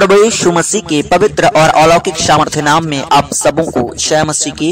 प्रभु यीशु मसीह के पवित्र और अलौकिक सामर्थ्य नाम में आप सबों को जय मसीह की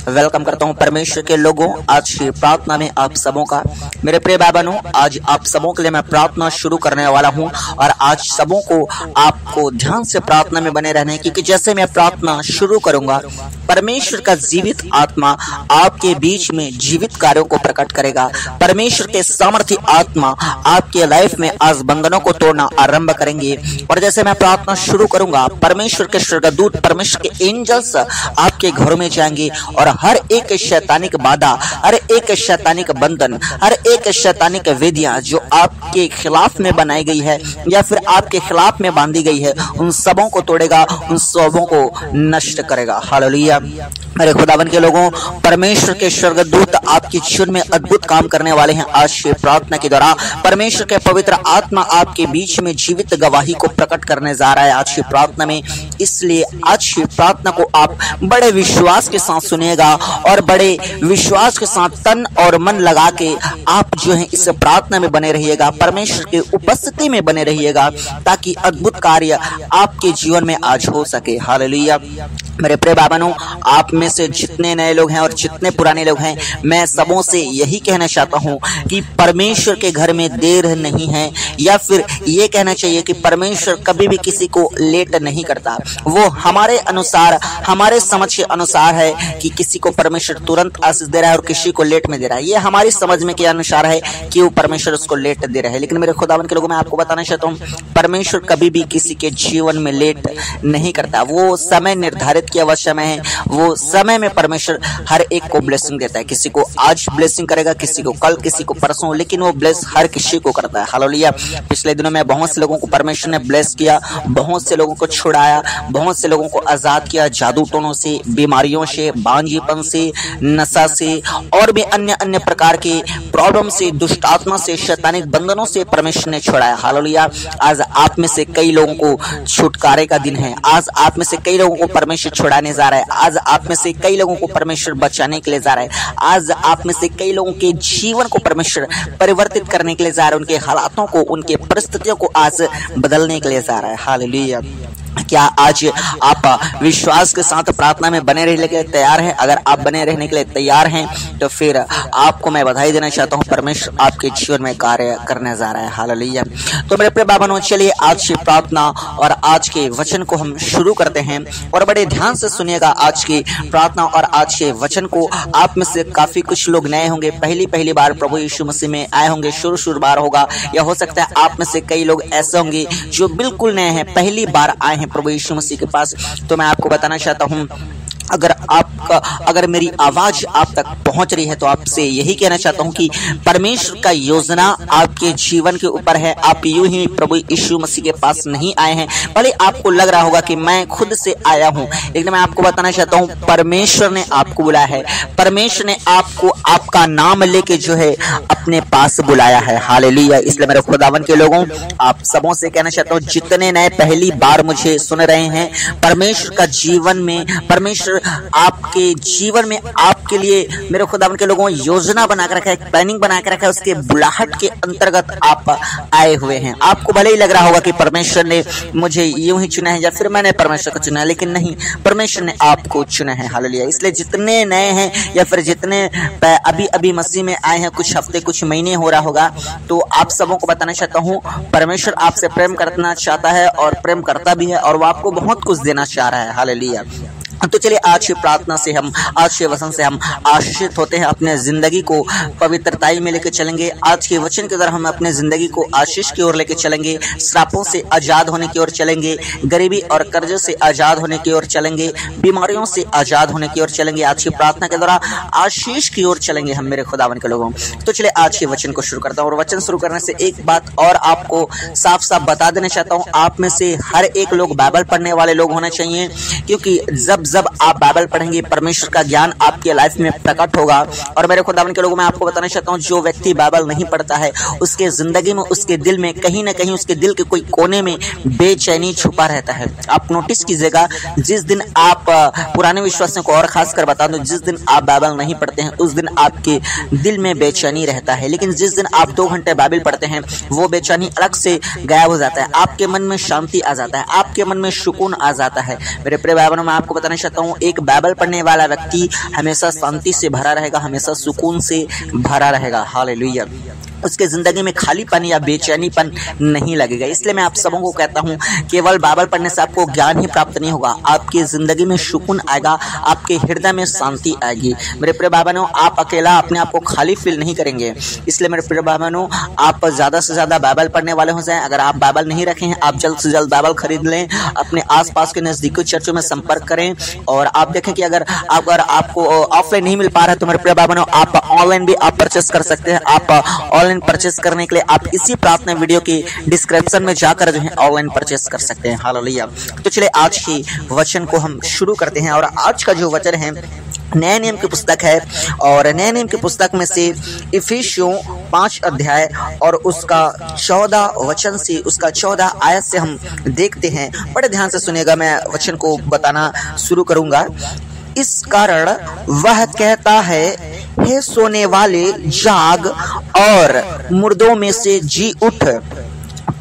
वेलकम करता हूं। परमेश्वर के लोगों, आज की प्रार्थना में आप सबों का मेरे प्रिय भाई बहनों, आज आप सबों के लिए मैं प्रार्थना शुरू करने वाला हूं और आज सबों को आपको ध्यान से प्रार्थना में बने रहने, क्योंकि जैसे मैं प्रार्थना शुरू करूंगा परमेश्वर का जीवित आत्मा आपके बीच में जीवित कार्यों को प्रकट करेगा। परमेश्वर के सामर्थ्य आत्मा आपके लाइफ में आज बंधनों को तोड़ना आरंभ करेंगे। और जैसे मैं प्रार्थना शुरू करूंगा, परमेश्वर के स्वर्गदूत, परमेश्वर के एंजल्स आपके घरों में जाएंगे और हर एक शैतानिक बाधा, हर एक शैतानिक बंधन, हर एक शैतानिक विधियां जो आपके खिलाफ में बनाई गई है या फिर आपके खिलाफ में बांधी गई है, उन सबों को तोड़ेगा, उन सबों को नष्ट करेगा। हालेलुया। मेरे खुदावन के लोगों, परमेश्वर के स्वर्गदूत आपके जीवन में अद्भुत काम करने वाले हैं। आज की प्रार्थना के द्वारा परमेश्वर के पवित्र आत्मा आपके बीच में जीवित गवाही को प्रकट करने जा रहा है आज की प्रार्थना में। इसलिए आज की प्रार्थना को आप बड़े विश्वास के साथ सुनिएगा और बड़े विश्वास के साथ तन और मन लगा के आप जो है इस प्रार्थना में बने रहिएगा, परमेश्वर की उपस्थिति में बने रहिएगा, ताकि अद्भुत कार्य आपके जीवन में आज हो सके। हालेलुया। मेरे प्रिय बाबनों, आप में से जितने नए लोग हैं और जितने पुराने लोग हैं, मैं सबों से यही कहना चाहता हूं कि परमेश्वर के घर में देर नहीं है, या फिर ये कहना चाहिए कि परमेश्वर कभी भी किसी को लेट नहीं करता। वो हमारे अनुसार, हमारे समझ के अनुसार है कि किसी को परमेश्वर तुरंत आशीष दे रहा है और किसी को लेट में दे रहा है। ये हमारी समझ में के अनुसार है कि वो परमेश्वर उसको लेट दे रहा है। लेकिन मेरे खुदावन के लोगों, मैं आपको बताना चाहता हूँ, परमेश्वर कभी भी किसी के जीवन में लेट नहीं करता। वो समय निर्धारित किया हुआ समय है, वो समय में परमेश्वर हर एक को ब्लेसिंग देता है। किसी को आज ब्लेसिंग करेगा, किसी को कल, किसी को परसों, लेकिन वो ब्लेस हर किसी को करता है। हालेलुया। पिछले दिनों में बहुत से लोगों को परमेश्वर ने ब्लेस किया, बहुत से लोगों को छुड़ाया, बहुत से लोगों को आजाद किया जादू टोनों से, बीमारियों से, बांझीपन से, नशा से और भी अन्य अन्य प्रकार के प्रॉब्लम से, दुष्ट आत्मा से, शैतानिक बंधनों से परमेश्वर ने छुड़ाया। हालेलुया। आज आप में से कई लोगों को छुटकारे का दिन है। आज आप में से कई लोगों को परमेश्वर छुड़ाने जा रहा है। आज आप में से कई लोगों को परमेश्वर बचाने के लिए जा रहा है। आज आप में से कई लोगों के जीवन को परमेश्वर परिवर्तित करने के लिए जा रहा है। उनके हालातों को, उनके परिस्थितियों को आज बदलने के लिए जा रहा है। हालेलुया। क्या आज आप विश्वास के साथ प्रार्थना में बने रहने के लिए तैयार हैं? अगर आप बने रहने के लिए तैयार हैं तो फिर आपको मैं बधाई देना चाहता हूं, परमेश्वर आपके जीवन में कार्य करने जा रहा है। हालेलुया। तो मेरे प्रिय बाबनों, चलिए आज की प्रार्थना और आज के वचन को हम शुरू करते हैं और बड़े ध्यान से सुनिएगा आज की प्रार्थना और आज के वचन को। आप में से काफी कुछ लोग नए होंगे, पहली बार प्रभु यीशु मसीह में आए होंगे, शुरू बार होगा, या हो सकता है आप में से कई लोग ऐसे होंगे जो बिल्कुल नए हैं, पहली बार आए हैं प्रभु यीशु मसीह के पास। तो मैं आपको बताना चाहता हूं, अगर मेरी आवाज आप तक पहुंच रही है तो आपसे यही कहना चाहता हूं कि परमेश्वर का योजना आपके जीवन के ऊपर है। आप यूं ही प्रभु यीशु मसीह के पास नहीं आए हैं। भले आपको लग रहा होगा कि मैं खुद से आया हूं, लेकिन मैं आपको बताना चाहता हूं, परमेश्वर ने आपको बुलाया है। परमेश्वर ने आपको आपका नाम लेके जो है अपने पास बुलाया है। हालेलुया। इसलिए मेरे खुदावन के लोगों, आप सबों से कहना चाहता हूं, जितने नए पहली बार मुझे सुन रहे हैं, परमेश्वर का जीवन में, परमेश्वर आपके जीवन में आपके लिए मेरे खुदावन के लोगों योजना बना कर रखा है, प्लानिंग बना कर रखा है। उसके बुलाहट के अंतर्गत आप आए हुए हैं। आपको भले ही लग रहा होगा कि परमेश्वर ने मुझे यूं ही चुना है या फिर मैंने परमेश्वर को चुना है, लेकिन नहीं, परमेश्वर ने आपको चुना है। हालेलुया। इसलिए जितने नए हैं या फिर जितने अभी मसीह में आए हैं, कुछ हफ्ते कुछ महीने हो रहा होगा, तो आप सबों को बताना चाहता हूं, परमेश्वर आपसे प्रेम करना चाहता है और प्रेम करता भी है और वो आपको बहुत कुछ देना चाह रहा है। हालेलुया। तो चलिए आज की प्रार्थना से हम, आज के वचन से हम आशीषित होते हैं, अपने जिंदगी को पवित्रताई में लेकर चलेंगे। आज के वचन के द्वारा हम अपने जिंदगी को आशीष की ओर लेकर चलेंगे, श्रापों से आजाद होने की ओर चलेंगे, गरीबी और कर्ज से आजाद होने की ओर चलेंगे, बीमारियों से आजाद होने की ओर चलेंगे। आज की प्रार्थना के द्वारा आशीष की ओर चलेंगे हम, मेरे खुदावन के लोगों। तो चलिए आज के वचन को शुरू करता हूँ। और वचन शुरू करने से एक बात और आपको साफ साफ बता देना चाहता हूँ, आप में से हर एक लोग बाइबल पढ़ने वाले लोग होने चाहिए, क्योंकि जब जब आप बाइबल पढ़ेंगे परमेश्वर का ज्ञान आपके लाइफ में प्रकट होगा। और मेरे खुदावन के लोगों मैं आपको बताना चाहता हूँ, जो व्यक्ति बाइबल नहीं पढ़ता है उसके जिंदगी में, उसके दिल में कहीं ना कहीं, उसके दिल के कोई कोने में बेचैनी छुपा रहता है। आप नोटिस कीजिएगा, जिस दिन आप पुराने विश्वासियों को और खासकर बता दूं, जिस दिन आप बाइबल नहीं पढ़ते हैं उस दिन आपके दिल में बेचैनी रहता है, लेकिन जिस दिन आप 2 घंटे बाइबल पढ़ते हैं वो बेचैनी अलग से गायब हो जाता है। आपके मन में शांति आ जाता है, आपके मन में सुकून आ जाता है। मेरे प्रिय भाई बहनों, मैं आपको बताना चाहता हूँ, एक बाइबल पढ़ने वाला व्यक्ति हमेशा शांति से भरा रहेगा, हमेशा सुकून से भरा रहेगा। हालेलुया। उसके जिंदगी में खालीपन या बेचैनीपन नहीं लगेगा। इसलिए मैं आप सबों को कहता हूं, केवल बाइबल पढ़ने से आपको ज्ञान ही प्राप्त नहीं होगा, आपकी जिंदगी में सुकून आएगा, आपके हृदय में शांति आएगी। मेरे प्रिय भाई बहनों, आप अकेला अपने आप को खाली फील नहीं करेंगे। इसलिए मेरे प्रिय भाई बहनों, आप ज्यादा से ज्यादा बाइबल पढ़ने वाले हो जाएं। अगर आप बाइबल नहीं रखे हैं, आप जल्द से जल्द बाइबल खरीद लें, अपने आसपास के नजदीकी चर्चों में संपर्क करें। और आप देखें कि अगर आपको ऑफलाइन नहीं मिल पा रहा है तो मेरे प्रिय भाई बहनों, आप ऑनलाइन भी आप परचेस कर सकते हैं। आप ऑनलाइन परचेस करने के लिए आप इसी प्रार्थना वीडियो की डिस्क्रिप्शन में जाकर जो है ऑनलाइन परचेस कर सकते हैं। हालेलुया। तो चलिए आज की वचन को हम शुरू करते हैं। और आज का जो वचन है नए नियम की पुस्तक है, और नए नियम की पुस्तक में से इफिसियों 5 अध्याय और उसका 14 वचन से, उसका 14 आयत से हम देखते हैं। बड़े ध्यान से सुनिएगा, मैं वचन को बताना शुरू करूंगा। इस कारण वह कहता है, हे सोने वाले जाग और मुर्दों में से जी उठ,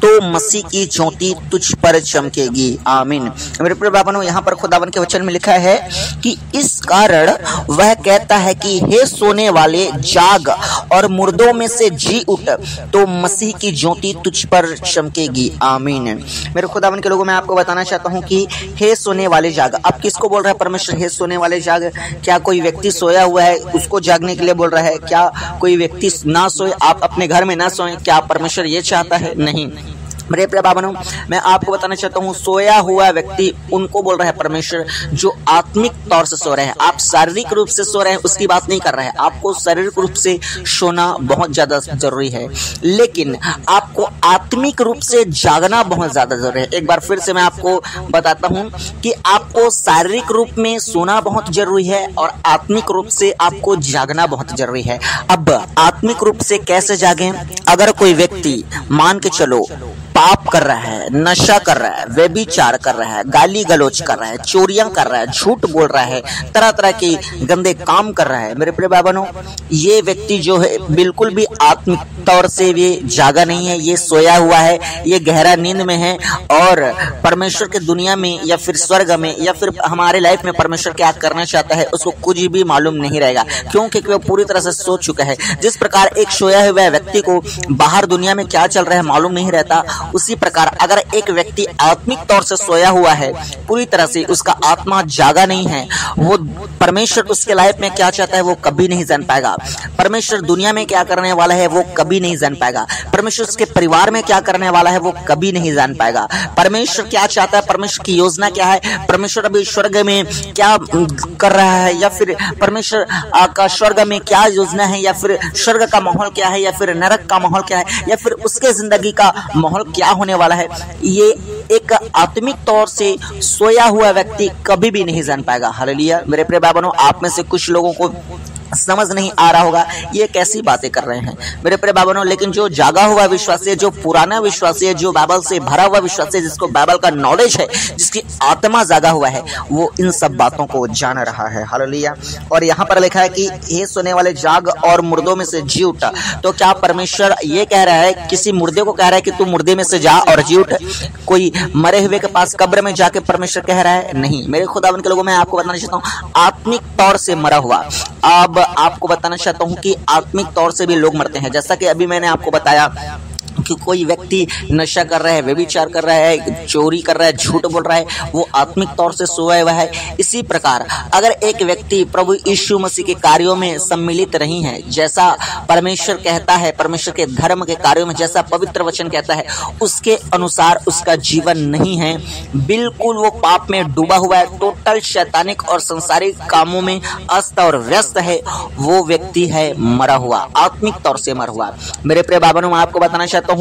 तो मसीह की ज्योति तुझ पर चमकेगी। आमीन। मेरे प्रिय भाइयों, यहाँ पर खुदावन के वचन में लिखा है कि इस कारण वह कहता है कि हे सोने वाले जाग और मुर्दों में से जी उठ, तो मसीह की ज्योति तुझ पर चमकेगी। आमीन। मेरे खुदावन के लोगों, मैं आपको बताना चाहता हूँ कि हे सोने वाले जाग, अब किसको बोल रहा है परमेश्वर हे सोने वाले जाग? क्या कोई व्यक्ति सोया हुआ है उसको जागने के लिए बोल रहा है? क्या कोई व्यक्ति ना सोए, आप अपने घर में ना सोए? क्या परमेश्वर ये चाहता है? नहीं। मेरे प्रिय भाइयों, मैं आपको बताना चाहता हूँ, सोया हुआ व्यक्ति उनको बोल रहा है परमेश्वर जो आत्मिक तौर से सो रहे हैं। आप शारीरिक रूप से सो रहे हैं उसकी बात नहीं कर रहे हैं, आपको शारीरिक रूप से सोना बहुत ज्यादा जरूरी है, लेकिन आपको आत्मिक रूप से जागना बहुत ज्यादा जरूरी है। एक बार फिर से मैं आपको बताता हूँ कि आपको शारीरिक रूप में सोना बहुत जरूरी है और आत्मिक रूप से आपको जागना बहुत जरूरी है। अब आत्मिक रूप से कैसे जागें? अगर कोई व्यक्ति मान के चलो पाप कर रहा है, नशा कर रहा है, व्यभिचार कर रहा है, गाली गलौज कर रहा है, चोरियां कर रहा है, झूठ बोल रहा है, तरह तरह के गंदे काम कर रहा है, मेरे प्रिय भाई बहनों, ये व्यक्ति जो है बिल्कुल भी आत्मिक तौर से ये जागा नहीं है, ये सोया हुआ है, ये गहरा नींद में है। और परमेश्वर के दुनिया में या फिर स्वर्ग में या फिर हमारे लाइफ में परमेश्वर क्या करना चाहता है उसको कुछ भी मालूम नहीं रहेगा, क्योंकि वो पूरी तरह से सो चुका है। जिस प्रकार एक सोया हुआ व्यक्ति को बाहर दुनिया में क्या चल रहा है मालूम नहीं रहता, उसी प्रकार अगर एक व्यक्ति आत्मिक तौर से सोया हुआ है, पूरी तरह से उसका आत्मा जागा नहीं है, वो परमेश्वर उसके लाइफ में क्या चाहता है वो कभी नहीं जान पाएगा। परमेश्वर दुनिया में क्या करने वाला है वो कभी नहीं जान पाएगा। परमेश्वर उसके परिवार में क्या करने वाला है वो कभी नहीं जान पाएगा। परमेश्वर क्या चाहता है, परमेश्वर की योजना क्या है, परमेश्वर अभी स्वर्ग में क्या कर रहा है, या फिर परमेश्वर का स्वर्ग में क्या योजना है, या फिर स्वर्ग का माहौल क्या है, या फिर नरक का माहौल क्या है, या फिर उसके जिंदगी का माहौल क्या होने वाला है, ये एक आत्मिक तौर से सोया हुआ व्यक्ति कभी भी नहीं जान पाएगा। हालेलुया। मेरे प्रिय भाई बहनों, आप में से कुछ लोगों को समझ नहीं आ रहा होगा ये कैसी बातें कर रहे हैं मेरे प्रिय भाई बहनों, लेकिन जो जागा हुआ विश्वासी है, जो पुराना विश्वासी है, जो बाइबल से भरा हुआ विश्वासी है, जिसको बाइबल का नॉलेज है, जिसकी आत्मा जागा हुआ है, वो इन सब बातों को जान रहा है। हालेलुया। और यहाँ पर लिखा है कि हे सोने वाले जाग और मुर्दों में से जी उठ। तो क्या परमेश्वर ये कह रहा है, किसी मुर्दे को कह रहा है कि तू मुर्दे में से जा और जी उठ? कोई मरे हुए के पास कब्र में जाके परमेश्वर कह रहा है? नहीं। मेरे खुदावन के लोगों, मैं आपको बताना चाहता हूँ, आत्मिक तौर से मरा हुआ। अब आपको बताना चाहता हूं कि आत्मिक तौर से भी लोग मरते हैं। जैसा कि अभी मैंने आपको बताया कि कोई व्यक्ति नशा कर रहा है, व्यभिचार कर रहा है, चोरी कर रहा है, झूठ बोल रहा है, वो आत्मिक तौर से सोया हुआ है। इसी प्रकार अगर एक व्यक्ति प्रभु यीशु मसीह के कार्यों में सम्मिलित नहीं है, जैसा परमेश्वर कहता है, परमेश्वर के धर्म के कार्यों में जैसा पवित्र वचन कहता है, उसके अनुसार उसका जीवन नहीं है, बिल्कुल वो पाप में डूबा हुआ है, टोटल शैतानिक और संसारिक कामों में अस्त और व्यस्त है, वो व्यक्ति है मरा हुआ, आत्मिक तौर से मरा हुआ। मेरे प्रिय भाई बहनों, मैं आपको बताना चाहता हूं,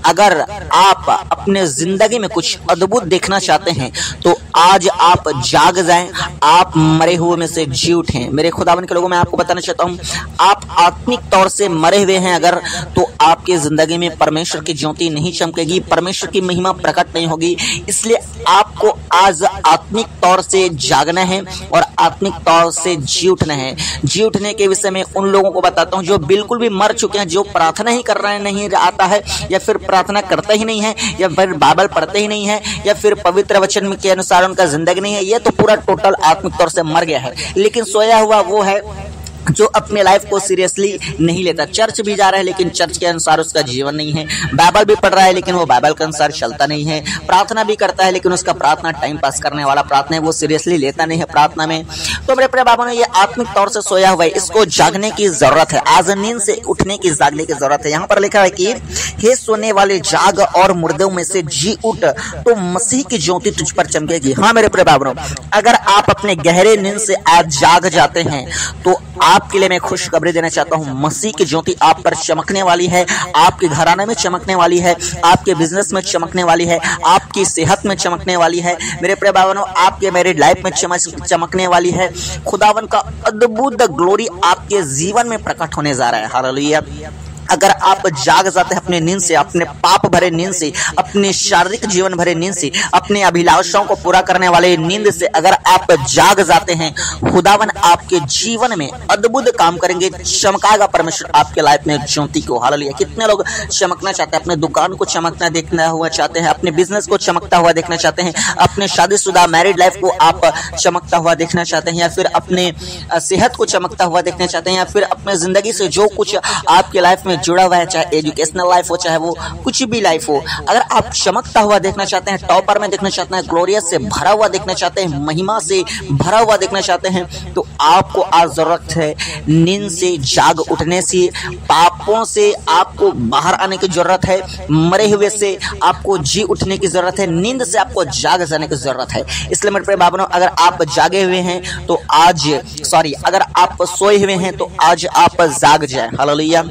अगर आप अपने जिंदगी में कुछ अद्भुत देखना चाहते हैं तो आज आप जाग जाएं, आप मरे हुए में से जी उठें। मेरे खुदावन के लोगों, मैं आपको बताना चाहता हूं, आप आत्मिक तौर से मरे हुए हैं अगर, तो आपकी जिंदगी में परमेश्वर की ज्योति नहीं चमकेगी, परमेश्वर की महिमा प्रकट नहीं होगी। इसलिए आपको आज आत्मिक तौर से जागना है और आत्मिक तौर से जी उठना है। जी उठने के विषय में उन लोगों को बताता हूं जो बिल्कुल भी मर चुके हैं, जो प्रार्थना ही कर रहे हैं, नहीं आता है, या फिर प्रार्थना करते ही नहीं है, या फिर बाइबल पढ़ते ही नहीं है, या फिर पवित्र वचन के अनुसार उनका जिंदगी नहीं है। ये तो पूरा टोटल आत्मिक तौर से मर गया है। लेकिन सोया हुआ वो है जो अपने लाइफ को सीरियसली नहीं लेता। चर्च भी जा रहा है लेकिन चर्च के अनुसार उसका जीवन नहीं है, बाइबल भी पढ़ रहा है लेकिन वो बाइबल के अनुसार चलता नहीं है, प्रार्थना भी करता है लेकिन उसका प्रार्थना टाइम पास करने वाला प्रार्थना है, वो सीरियसली लेता नहीं है प्रार्थना में। तो मेरे प्रिय बाबा ने, ये आत्मिक तौर से सोया हुआ है, इसको जागने की जरूरत है। आज नींद से उठने की, जागने की जरूरत है। यहाँ पर लिखा है कि हे सोने वाले जाग और मुर्दों में से जी उठ, तो मसीह की ज्योति तुझ पर चमकेगी। हाँ मेरे प्रिय बाबा, अगर आप अपने गहरे नींद से आज जाग जाते हैं तो आपके लिए मैं खुशखबरी देना चाहता हूं, मसीह की ज्योति आप पर चमकने वाली है, आपके घराने में चमकने वाली है, आपके बिजनेस में चमकने वाली है, आपकी सेहत में चमकने वाली है। मेरे प्रिय भाइयों, आपके मैरिड लाइफ में चमकने वाली है। खुदावन का अद्भुत ग्लोरी आपके जीवन में प्रकट होने जा रहा है। हालेलुया। अगर आप जाग जाते हैं अपने नींद से, अपने पाप भरे नींद से, अपने शारीरिक जीवन भरे नींद से, अपने अभिलाषाओं को पूरा करने वाले नींद से अगर आप जाग जाते हैं, खुदावन आपके जीवन में अद्भुत काम करेंगे, चमकाएगा परमेश्वर आपके लाइफ में ज्योति को। हालेलुया। कितने लोग चमकना चाहते हैं, अपने दुकान को चमकना देखना हुआ चाहते हैं, अपने बिजनेस को चमकता हुआ देखना चाहते हैं, अपने शादीशुदा मैरिड लाइफ को आप चमकता हुआ देखना चाहते हैं, या फिर अपने सेहत को चमकता हुआ देखना चाहते हैं, या फिर अपने जिंदगी से जो कुछ आपके लाइफ में जुड़ा हुआ है, चाहे एजुकेशनल लाइफ हो, चाहे वो कुछ भी लाइफ हो, अगर आप चमकता हुआ देखना चाहते हैं, टॉपर में देखना चाहते हैं, ग्लोरियस से भरा हुआ देखना चाहते हैं, महिमा से भरा हुआ देखना चाहते हैं, तो आपको आज जरूरत है नींद से जाग उठने से, पापों से आपको बाहर आने की जरूरत है, मरे हुए से आपको जी उठने की जरूरत है, नींद से आपको जाग जाने की जरूरत है। इसलिए मेरे प्रिय भाइयों, अगर आप जागे हुए हैं तो आज अगर आप सोए हुए हैं तो आज आप जाग जाए। हालेलुया।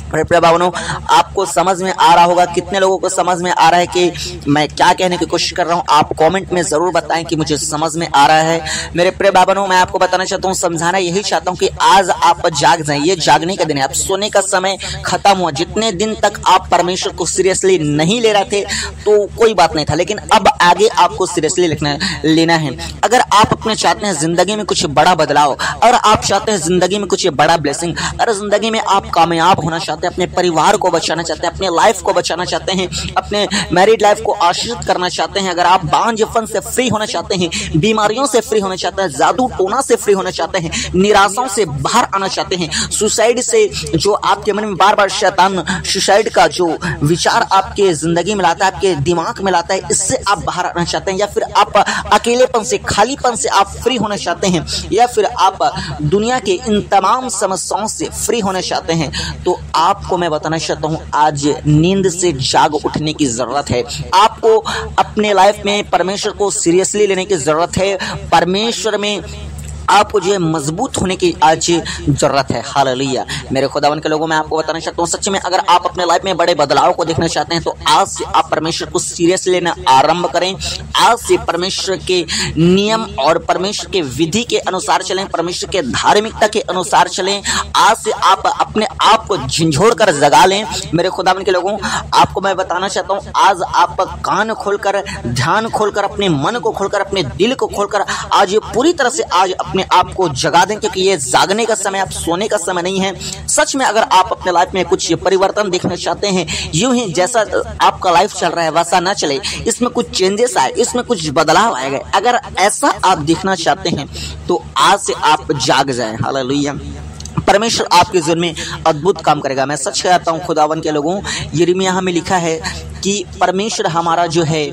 मेरे प्रिय भाइयों, आपको समझ में आ रहा होगा, कितने लोगों को समझ में आ रहा है कि मैं क्या कहने की कोशिश कर रहा हूं? आप कमेंट में जरूर बताएं कि मुझे समझ में आ रहा है। मेरे प्रिय भाइयों, मैं आपको बताना चाहता हूं, समझाना यही चाहता हूं कि आज आप जाग जाएं। ये जागने का दिन है, आप सोने का समय खत्म हुआ। जितने दिन तक आप परमेश्वर को सीरियसली नहीं ले रहे थे तो कोई बात नहीं था, लेकिन अब आगे आपको सीरियसली लेना है। अगर आप अपने चाहते हैं जिंदगी में कुछ बड़ा बदलाव, अगर आप चाहते हैं जिंदगी में कुछ बड़ा ब्लेसिंग, अगर जिंदगी में आप कामयाब होना चाहते हैं, अपने परिवार को बचाना चाहते हैं, अपने लाइफ को बचाना चाहते हैं, अपने मैरिड लाइफ को आशीर्वाद करना चाहते हैं, अगर आप बांझपन से फ्री होना चाहते हैं, बीमारियों से फ्री होना चाहते हैं, जादू टोना से फ्री होना चाहते हैं, निराशाओं से बाहर आना चाहते हैं, सुसाइड से जो आपके मन में बार बार शैतान सुसाइड का जो विचार आपके जिंदगी में लाता है, आपके दिमाग में लाता है, इससे आप बाहर आना चाहते हैं, या फिर आप अकेलेपन से, खालीपन से आप फ्री होना चाहते हैं, या फिर आप दुनिया के इन तमाम समस्याओं से फ्री होना चाहते हैं, तो आपको मैं बताना चाहता हूं, आज नींद से जाग उठने की जरूरत है। आपको अपने लाइफ में परमेश्वर को सीरियसली लेने की जरूरत है। परमेश्वर में आपको जो है मजबूत होने की आज जरूरत है। हालेलुया। मेरे खुदावन के लोगों, मैं आपको बताना चाहता हूँ, सच में अगर आप अपने लाइफ में बड़े बदलाव को देखना चाहते हैं तो आज से आप परमेश्वर को सीरियस लेना आरंभ करें। आज से परमेश्वर के नियम और परमेश्वर के विधि के अनुसार चलें, परमेश्वर के धार्मिकता के अनुसार चलें। आज से आप अपने आप को झंझोड़ कर जगा लें। मेरे खुदावन के लोगों, आपको मैं बताना चाहता हूँ, आज आप कान खोलकर, ध्यान खोलकर, अपने मन को खोलकर, अपने दिल को खोलकर आज पूरी तरह से आज अपने आप को जगा दें, क्योंकि ये जागने का समय, आप सोने का समय नहीं है। सच में अगर आप अपने लाइफ में कुछ परिवर्तन देखना चाहते हैं, यूं ही जैसा आपका लाइफ चल रहा है वैसा ना चले, इसमें कुछ चेंजेस आए, इसमें कुछ बदलाव आएगा, अगर ऐसा आप देखना चाहते हैं तो आज से आप जाग जाएं। हालेलुया। परमेश्वर आपके जीवन में अद्भुत काम करेगा। मैं सच कहता हूं खुदावन के लोगों, यिर्मयाह में लिखा है कि परमेश्वर हमारा जो है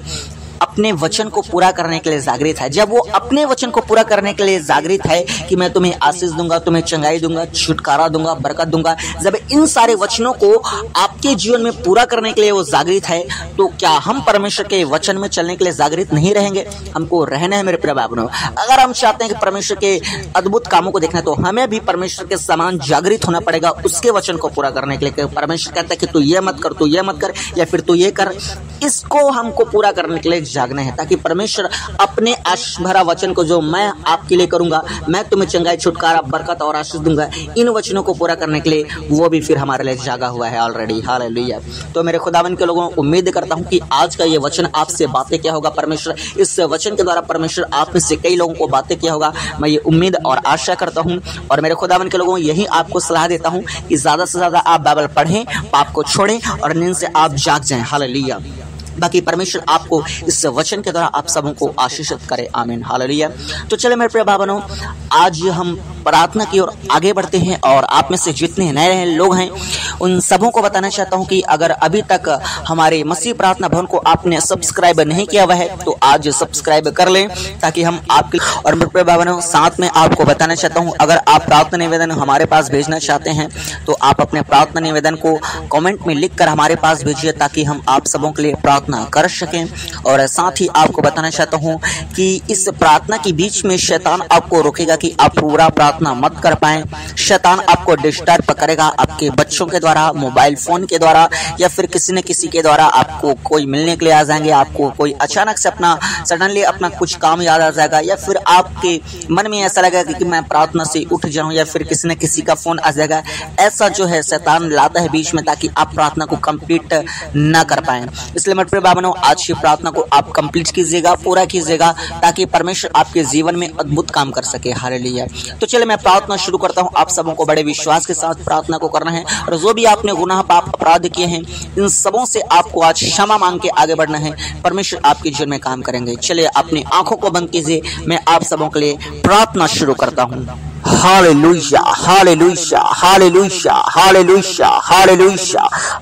अपने वचन को पूरा करने के लिए जागृत है। जब वो अपने वचन को पूरा करने के लिए जागृत है कि मैं तुम्हें आशीष दूंगा, तुम्हें चंगाई दूंगा, छुटकारा दूंगा, बरकत दूंगा, जब इन सारे वचनों को आपके जीवन में पूरा करने के लिए वो जागृत है, तो क्या हम परमेश्वर के वचन में चलने के लिए जागृत नहीं रहेंगे? हमको रहना है मेरे प्रिय भाइयों। अगर हम चाहते हैं कि परमेश्वर के अद्भुत कामों को देखना है तो हमें भी परमेश्वर के समान जागृत होना पड़ेगा उसके वचन को पूरा करने के लिए। परमेश्वर कहता है कि तू ये मत कर, तू ये मत कर, या फिर तू ये कर, इसको हमको पूरा करने के लिए जागना है, ताकि परमेश्वर अपने आशीष भरा वचन को जो मैं आपके लिए करूंगा, मैं तुम्हें चंगाई, छुटकारा, बरकत और आशीष दूंगा, इन वचनों को पूरा करने के लिए वो भी फिर हमारे लिए जागा हुआ है ऑलरेडी। हालेलुया। तो मेरे खुदावन के लोगों, उम्मीद करता हूं कि आज का ये वचन आपसे बातें क्या होगा। परमेश्वर इस वचन के द्वारा परमेश्वर आप में से कई लोगों को बातें क्या होगा, मैं ये उम्मीद और आशा करता हूं। और मेरे खुदावन के लोगों, यही आपको सलाह देता हूं कि ज्यादा से ज्यादा आप बाइबल पढ़ें, पाप को छोड़ें और नींद से आप जाग जाएं। हालेलुया। बाकी परमेश्वर आपको इस वचन के द्वारा आप सबों को आशीषित करे। आमीन। हालेलुया। तो चले मेरे प्रिय भाई बहनों, आज हम प्रार्थना की ओर आगे बढ़ते हैं और आप में से जितने नए लोग हैं उन सबों को बताना चाहता हूं कि अगर अभी तक हमारे मसीह प्रार्थना भवन को आपने सब्सक्राइब नहीं किया हुआ है तो आज सब्सक्राइब कर लें, ताकि हम आपके और मेरे प्रिय भाई बहनों, साथ में आपको बताना चाहता हूं, अगर आप प्रार्थना निवेदन हमारे पास भेजना चाहते हैं तो आप अपने प्रार्थना निवेदन को कमेंट में लिखकर हमारे पास भेजिए, ताकि हम आप सबों के लिए प्रार्थना कर सकें। और साथ ही आपको बताना चाहता हूं कि इस प्रार्थना के बीच में शैतान आपको रोकेगा कि आप पूरा प्रार्थना मत कर पाएं। शैतान आपको डिस्टर्ब करेगा, आपके बच्चों के द्वारा, मोबाइल फोन के द्वारा, या फिर किसी न किसी के द्वारा आपको कोई मिलने के लिए आ जाएंगे, आपको कोई अचानक से सडनली अपना कुछ काम याद आ जाएगा, या फिर आपके मन में ऐसा लगेगा कि मैं प्रार्थना से उठ जाऊं, या फिर किसी न किसी का फोन आ जाएगा। ऐसा जो है शैतान लाता है बीच में, ताकि आप प्रार्थना को कंप्लीट ना कर पाए। इसलिए मेरे प्रिय भाई बहनों, आज की प्रार्थना को आप कंप्लीट कीजिएगा, पूरा कीजिएगा, ताकि परमेश्वर आपके जीवन में अद्भुत काम कर सके। हालेलुया। तो चलिए मैं प्रार्थना शुरू करता हूं। आप सबों को बड़े विश्वास के साथ प्रार्थना को करना है, और जो भी आपने गुनाह, पाप, अपराध किए हैं, इन सबों से आपको आज क्षमा मांग के आगे बढ़ना है। परमेश्वर आपके जीवन में काम करेंगे। चलिए अपनी आंखों को बंद कीजिए, मैं आप सबों के लिए प्रार्थना शुरू करता हूँ। Hallelujah, hallelujah, hallelujah, hallelujah, hallelujah,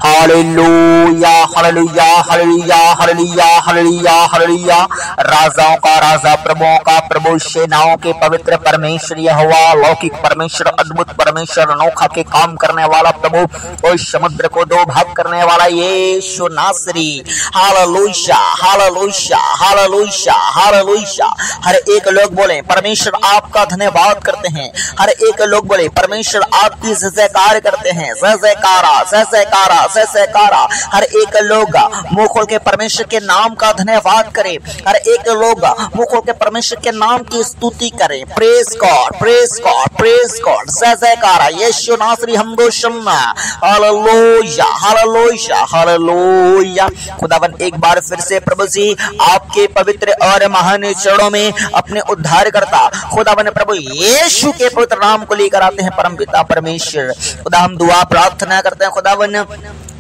hallelujah, hallelujah, hallelujah, hallelujah, hallelujah, hallelujah. राजाओं का राजा, प्रभुओं का प्रभु, सेनाओं के पवित्र परमेश्वर यहोवा, लौकिक परमेश्वर, अद्भुत परमेश्वर, अनोखा के काम करने वाला प्रभु, और समुद्र को दो भाग करने वाला यीशु नासरी। Hallelujah, hallelujah, hallelujah, hallelujah. हर एक लोग बोले परमेश्वर आपका धन्यवाद करते हैं। हर एक लोग बोले परमेश्वर आपकी जयकार करते हैं। जय जयकारा, जय जयकारा, जय जयकारा। हर एक लोग मुंह खोल के परमेश्वर के नाम का धन्यवाद करें। हर एक लोग मुंह खोल के परमेश्वर के नाम की स्तुति करें। Praise God, praise God, praise God. जय जयकारा यीशु नासरी हमदो शम्मा। Hallelujah, hallelujah, hallelujah. खुदावन एक बार फिर से प्रभु जी आपके पवित्र और महान चरणों में अपने उद्धारकर्ता खुदावन प्रभु यीशु के पवित्र नाम को लेकर आते हैं। परमपिता परमेश्वर खुदा, हम दुआ प्रार्थना करते हैं खुदावन,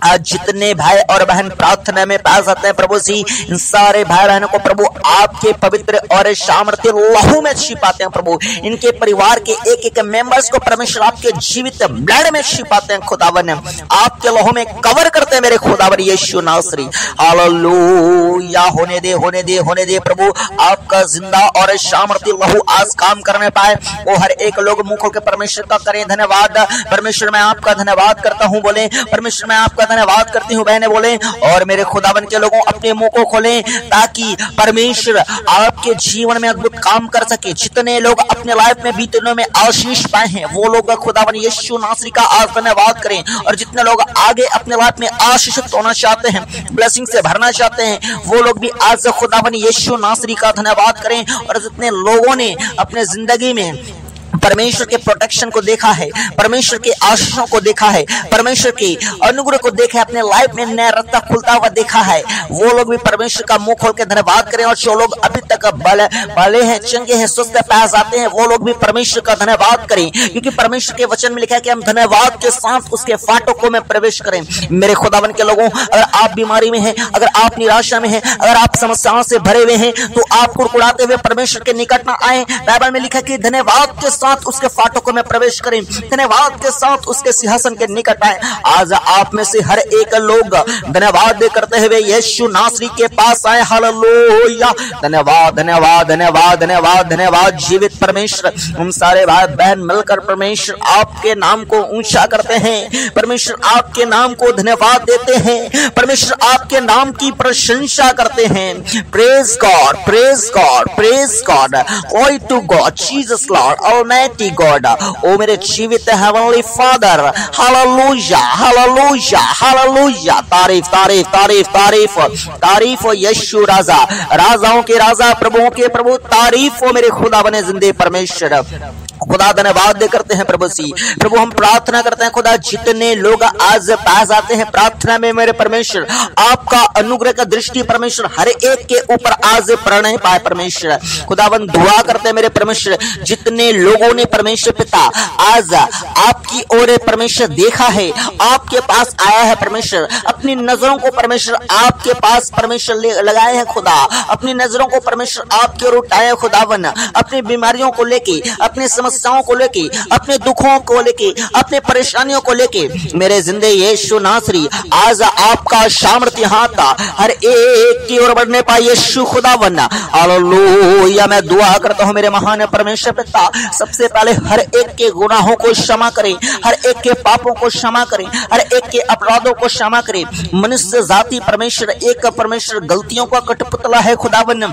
आज जितने भाई और बहन प्रार्थना में पास आते हैं प्रभु जी, इन सारे भाई बहनों को प्रभु आपके पवित्र और सामर्थ्य लहू में छिपाते हैं प्रभु। इनके परिवार के एक एक मेंबर्स को परमेश्वर आपके जीवित ब्लड में छिपाते हैं खुदावन, आपके लहू में कवर करते हैं मेरे खुदावन यीशु नासरी। हालेलुया। होने दे, होने दे, होने दे प्रभु, आपका जिंदा और सामर्थ्य लहू आज काम करने पाए। वो हर एक लोग मुंह खोल के परमेश्वर का करें धन्यवाद। परमेश्वर मैं आपका धन्यवाद करता हूँ बोले, परमेश्वर मैं आपका धन्यवाद करती हूँ बहने बोले। और मेरे खुदावन के लोगों अपने मुंह को खोलें, ताकि परमेश्वर आपके जीवन में अद्भुत काम कर सके। जितने लोग अपने लाइफ में बीते दिनों में आशीष पाए हैं वो लोग खुदावन यीशु नासरी का आज धन्यवाद करें। और जितने लोग आगे अपने लाइफ में आशीषित होना चाहते हैं, ब्लेसिंग से भरना चाहते हैं, वो लोग भी आज खुदावन यीशु नासरी का धन्यवाद करें। और जितने लोगों ने अपने जिंदगी में परमेश्वर के प्रोटेक्शन को देखा है, परमेश्वर के आशीषों को देखा है, परमेश्वर के अनुग्रह को देखा है, अपने लाइफ में नया रास्ता खुलता हुआ देखा है, वो लोग भी परमेश्वर का मुंह खोल के धन्यवाद करें। और जो लोग अभी तक भले हैं, चंगे हैं, स्वस्थ पाए जाते हैं, वो लोग भी परमेश्वर का धन्यवाद करें, क्योंकि परमेश्वर के वचन में लिखा है कि हम धन्यवाद के साथ उसके फाटकों में प्रवेश करें। मेरे खुदावन के लोगों, अगर आप बीमारी में हैं, अगर आप निराशा में हैं, अगर आप समस्याओं से भरे हुए हैं, तो आप कुड़कुड़ाते हुए परमेश्वर के निकट ना आए। बाइबल में लिखा है कि धन्यवाद के साथ उसके फाटकों में प्रवेश करें, धन्यवाद के साथ उसके सिंहासन के निकट आए। आज आप में से हर एक लोग धन्यवाद करते हुए यीशु नासरी के पास आए। हालेलुया। धन्यवाद, धन्यवाद, धन्यवाद, धन्यवाद, धन्यवाद जीवित परमेश्वर। हम सारे भाई बहन मिलकर परमेश्वर आपके नाम को ऊंचा करते हैं, परमेश्वर आपके नाम को धन्यवाद देते हैं, परमेश्वर आपके नाम की प्रशंसा करते हैं। Praise God, praise God, praise God, glory to God, Jesus Lord, almighty almighty God, ओ मेरे जीवित heavenly Father, hallelujah hallelujah hallelujah. तारीफ तारीफ तारीफ तारीफ तारीफ हो यीशु राजा, राजाओं के राजा, प्रभुओं के प्रभु। तारीफ हो मेरे खुदा बने जिंदे परमेश्वर। खुदा धन्यवाद करते हैं प्रभु सी। प्रभु हम प्रार्थना करते हैं खुदा, जितने लोग आज पास आते हैं प्रार्थना में मेरे परमेश्वर, आपका अनुग्रह का दृष्टि परमेश्वर हर एक के ऊपर आज प्रणय पाए परमेश्वर। खुदावन दुआ करते हैं मेरे परमेश्वर, जितने लोगों ने परमेश्वर पिता आज आपकी ओर परमेश्वर देखा है, आपके पास आया है परमेश्वर, अपनी नजरों को परमेश्वर आपके पास परमेश्वर लगाए हैं खुदा, अपनी नजरों को परमेश्वर आपकी ओर उठाए खुदावन, अपनी बीमारियों को लेके, अपने समस्याओं को लेके, अपने दुखों को लेके, अपने परेशानियों को लेके मेरे जिंदे यीशु नासरी आज आपका सामर्थ्य हाथ हर एक की ओर बढ़ने पाए यीशु खुदावन। हालेलुया। मैं दुआ करता हूं मेरे महान परमेश्वर पिता, सबसे पहले हर एक के गुनाहों को क्षमा करें, हर एक के पापों को क्षमा करें, हर एक के अपराधों को क्षमा करें। मनुष्य जाति परमेश्वर एक परमेश्वर गलतियों का कठपुतला है खुदावन,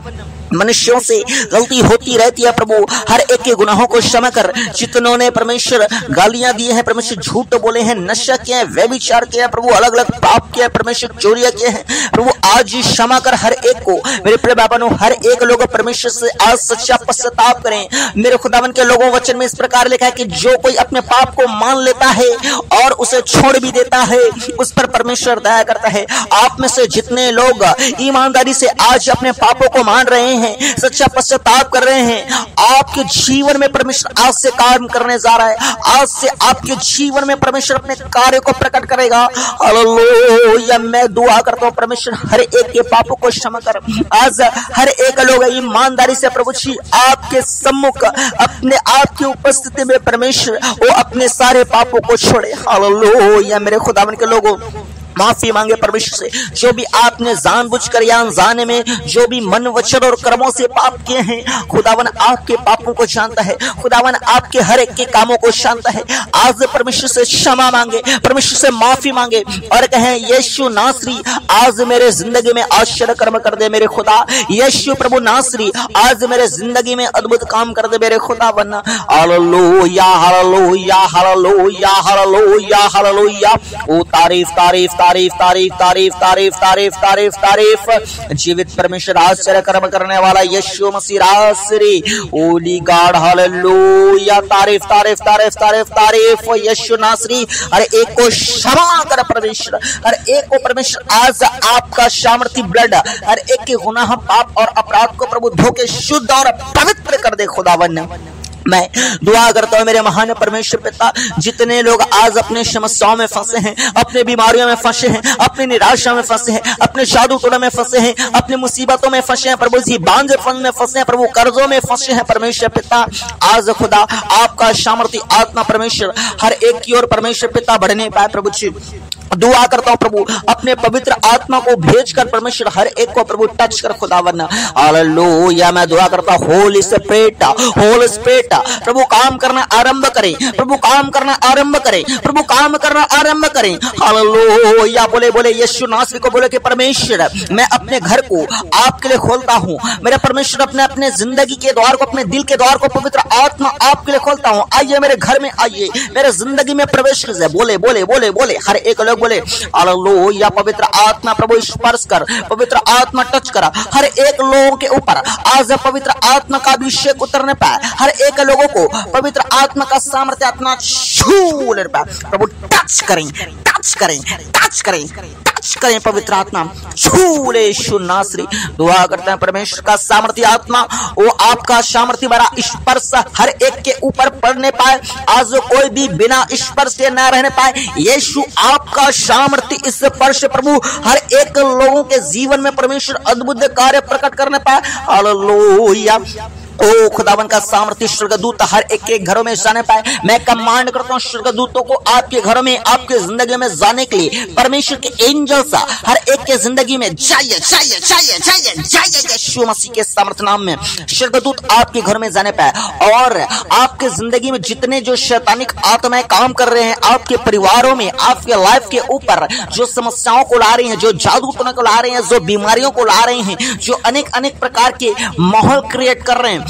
मनुष्यों से गलती होती रहती है प्रभु, हर एक के गुनाहों को क्षमा कर। जितनों ने परमेश्वर गालियां दी हैं परमेश्वर, झूठ बोले हैं, नशा किया है, व्यभिचार किया है प्रभु, अलग अलग पाप किया है परमेश्वर, चोरियां किए हैं प्रभु, आज ही क्षमा कर हर एक को। मेरे प्रिय बाबा, हर एक लोग परमेश्वर से आज सच्चा पश्चाताप करें मेरे खुदावन के लोगों। वचन में इस प्रकार लिखा है कि जो कोई अपने पाप को मान लेता है और उसे छोड़ भी देता है, उस पर परमेश्वर दया करता है। आप में से जितने लोग ईमानदारी से आज अपने पापों को मान रहे हैं, सच्चा पश्चाताप कर रहे हैं, आपके जीवन में परमेश्वर आज से काम करने जा रहा है। आज से आपके जीवन में परमेश्वर अपने कार्य को प्रकट करेगा। हालेलुया। मैं दुआ करता हूं परमेश्वर हर एक के पापों को क्षमा कर। आज हर एक लोग ईमानदारी से प्रभु जी आपके सम्मुख अपने आपकी उपस्थिति में परमेश्वर वो अपने सारे पापों को छोड़े। हालेलुया। मेरे खुदावन के लोगों माफी मांगे परमेश्वर से, जो भी आपने जानबूझकर या अनजाने में जो भी मन वचन और कर्मों से पाप किए हैं, खुदावन आपके पापों को जानता है, खुदावन आपके हर एक के कामों को जानता है। आज परमेश्वर से क्षमा मांगे, परमेश्वर से माफी मांगे और कहें यीशु नासरी आज मेरे जिंदगी में आश्चर्य कर्म कर दे मेरे खुदा। यीशु प्रभु नासरी आज मेरे जिंदगी में अद्भुत काम कर दे मेरे खुदावन। Hallelujah hallelujah hallelujah hallelujah hallelujah. ओ तारीफ तारीफ तारीफ तारीफ तारीफ तारीफ तारीफ तारीफ तारीफ। जीवित परमेश्वर आश्चर्य कर्म करने वाला यीशु मसीह नासरी, ओली गॉड हालेलुया। तारीफ तारीफ तारीफ तारीफ तारीफ यीशु नासरी। हर एक को क्षमा कर परमेश्वर, हर एक को परमेश्वर आज आपका सामर्थी ब्लड हर एक के गुनाह पाप और अपराध को प्रभु धो के शुद्ध और पवित्र कर दे खुदावन। मैं दुआ करता हूं मेरे महान परमेश्वर पिता, जितने लोग आज अपने समस्याओं में फंसे हैं, अपने बीमारियों में फंसे हैं, अपनी निराशा में फंसे हैं, अपने जादू टोना में फंसे हैं, अपनी मुसीबतों में फंसे हैं प्रभु जी, बांझपन में फंसे हैं प्रभु, कर्जों में फंसे हैं परमेश्वर पिता, आज खुदा आपका सामर्थी आत्मा परमेश्वर हर एक की ओर परमेश्वर पिता बढ़ने पाए प्रभु जी। दुआ करता हूं प्रभु अपने पवित्र आत्मा को भेजकर परमेश्वर हर एक को प्रभु टच कर खुदावन। हालेलुया। मैं दुआ करता हूं होली स्पिरिट, होली स्पिरिट प्रभु काम करना आरंभ करें, प्रभु काम करना आरंभ करें, प्रभु काम करना आरंभ करें। हालेलुया। बोले बोले यीशु नासरी को बोले कि परमेश्वर मैं अपने घर को आपके लिए खोलता हूं, मेरे परमेश्वर अपने अपने जिंदगी के द्वार को, अपने दिल के द्वार को पवित्र आत्मा आपके लिए खोलता हूं। आइए मेरे घर में, आइए मेरे जिंदगी में प्रवेश कीजिए। बोले बोले बोले बोले हर एक लोग बोले हालेलुया। पवित्र आत्मा प्रभु स्पर्श कर, पवित्र आत्मा टच करा हर एक लोगों के ऊपर। आज पवित्र आत्मा का अभिषेक उतरने पाए, हर एक लोगों को पवित्र आत्मा का सामर्थ्य आत्मा छू ले पाए प्रभु। टच करें, टच करें, टच करें, टच करें पवित्र आत्मा छू ले यीशु नासरी। दुआ करते हैं परमेश्वर का सामर्थ्य आत्मा वो आपका सामर्थ्य बड़ा स्पर्श हर एक के ऊपर पड़ने पाए। आज कोई भी बिना स्पर्श के न रहने पाए। यीशु आपका सामर्थ्य स्पर्श प्रभु हर एक लोगों के जीवन में परमेश्वर अद्भुत कार्य प्रकट करने पाए। हालेलुया। ओ खुदावन का सामर्थ्य स्वर्गदूत हर एक के घरों में जाने पाए। मैं कमांड करता हूँ स्वर्गदूतों को आपके घरों में, आपके जिंदगी में जाने के लिए। परमेश्वर के एंजल्स हर एक के जिंदगी में जाइए जाइए जाइए जाइए जाइए यीशु मसीह के सामर्थ्य नाम में। स्वर्गदूत आपके घर में जाने पाए और आपके जिंदगी में जितने जो शैतानिक आत्माएं काम कर रहे हैं, आपके परिवारों में, आपके लाइफ के ऊपर जो समस्याओं को ला रही हैं, जो जादू टोना को ला रहे हैं, जो बीमारियों को ला रहे हैं, जो अनेक अनेक प्रकार के माहौल क्रिएट कर रहे हैं,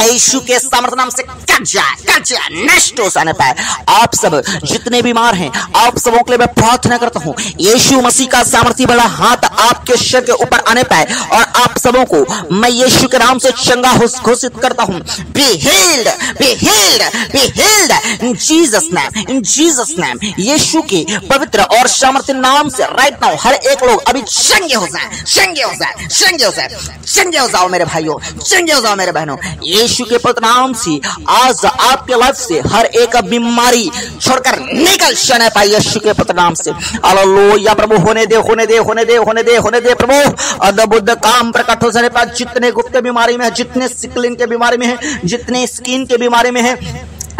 यीशु के सामर्थ्य नाम से कट जाए, नष्ट हो जाने पाए। आप सब जितने बीमार हैं, आप सबों के लिए मैं प्रार्थना करता हूं, यीशु मसीह का सामर्थ्य बड़ा हाथ आपके शरीर के ऊपर आने पाए और आप सबों को मैं यीशु के नाम से चंगा घोषित करता हूं। Be healed, be healed, be healed in Jesus name, in Jesus name. Yeshu के पवित्र और सामर्थ्य नाम से राइट नाउ हर एक लोग अभी चंगे हो जाए, चंगे हो जाए, चंगे हो जाए, चंगे हो जाओ मेरे भाइयों, चंगे हो जाओ मेरे बहनों। यीशु के पवित्र नाम से आज आपके लाइफ से हर एक बीमारी छोड़कर निकल जाने पाए यीशु के पवित्र नाम से। हालेलुया प्रभु, होने दे, होने दे, होने दे, होने दे, होने दे प्रभु। अद्भुत काम प्रकट हो जाने पाए। जितने गुप्त बीमारी में है, जितने सिकलिन के बीमारी में है, जितने स्किन के बीमारी में है,